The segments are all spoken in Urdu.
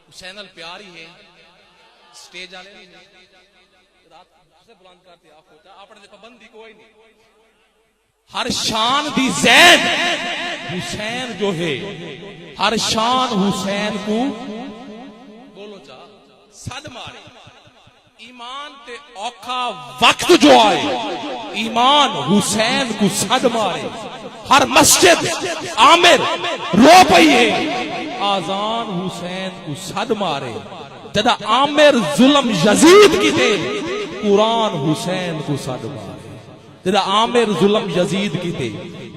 حسین پیار ہی ہے سٹیج والے نہیں رات سے بلند کرتے آپ ہوتا اپنے پابندی کوئی نہیں ہر شان دی زین حسین جو ہے ہر شان حسین کو بولو چا صد مارے ایمان تے اوکھا وقت جو آئے ایمان حسین کو صد مارے ہر مسجد عامر رو پئی ہے آزان حسین کو صد مارے جدا عامر ظلم یزید کی تے قرآن حسین کو صد مارے جدا عامر ظلم یزید کی تے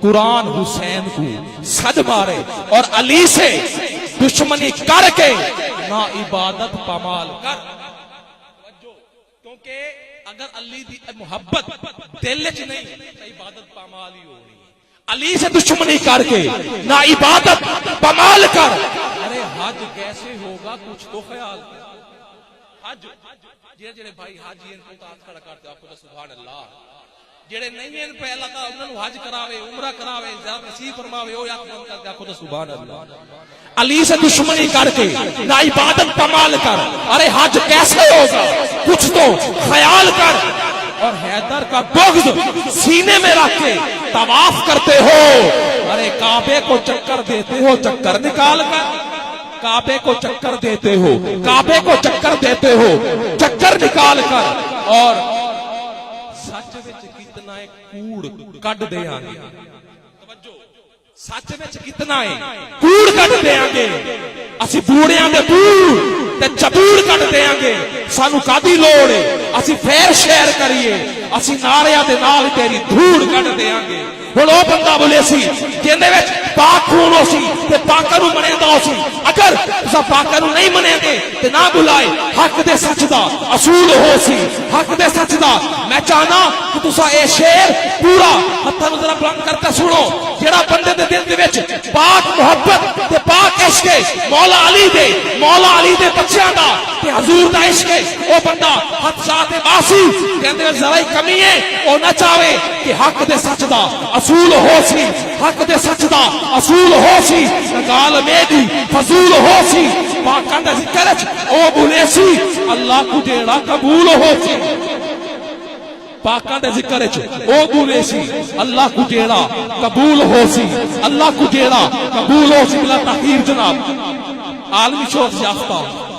قرآن حسین کو صد مارے اور علی سے دشمنی کر کے نہ عبادت پامال کر کیونکہ اگر علی دی محبت دل چ نہیں تو عبادت پامال ہی ہو رہی ہے علی سے دشمنی کر کے نہ عبادت پامال کر ارے حج کیسے ہوگا کچھ تو خیال کر حج جڑے بھائی حاجی ان کو ہاتھ کھڑا کرتے آپ کو سبحان اللہ جڑے نہیں ان پہ اللہ تعالی انہاں نو حج کراوے عمرہ کراوے زیارت نصیب فرماوے او یاد کرتے آپ کو سبحان اللہ علی سے دشمنی کر کے نہ عبادت پامال کر ارے حج کیسے ہوگا کچھ تو خیال کر اور حیدر کا بغض سینے میں رکھ کے طواف کرتے ہو ارے کعبے کو چکر دیتے ہو چکر نکال کر کعبے کو چکر دیتے ہو کعبے کو چکر دیتے ہو چکر نکال کر اور سچ وچ کتنا کوڑ کڈ دے آنگے سچ وچ کتنا ہے کوڑ کڈ دے آنگے اسی بوڑیاں دے بوڑ تے چبوڑ کڈ دے آنگے سانو کادی لوڑ ہے اسی پھر شیئر کریے اسی ناریاں دے نال تیری دھوڑ کڈ دے آنگے ہن او بندہ بولے سی جیندے وچ پاک خون ہو سی تے پاکاں نو منیندا ہو سی اگر تساں پاکاں نو نہیں منیندے تے نہ بلائے حق دے سچ دا اصول ہو سی حق دے سچ دا میں چاہنا کہ تساں اے شعر پورا ہتھاں نو ذرا بلند کر کے سنو جیڑا بندے دے دل دے وچ پاک محبت تے پاک عشق مولا علی دے بچیاں دا تے حضور دا عشق او بندہ ہتھ ساتھ باسی کہندے ذرا ہی کمی ہے او نہ چاہے کہ حق دے سچ دا اصول ہو سی حق دے سچ دا اصول ہو سی گال میری فضول ہو سی پاکاں دا ذکر او بولے سی اللہ کو جیڑا قبول ہو سی پاکاں دے ذکر او بولے سی اللہ کو جیڑا قبول ہو سی اللہ کو جیڑا قبول ہو سی بلا تاخیر جناب عالمی شوق سے یافتہ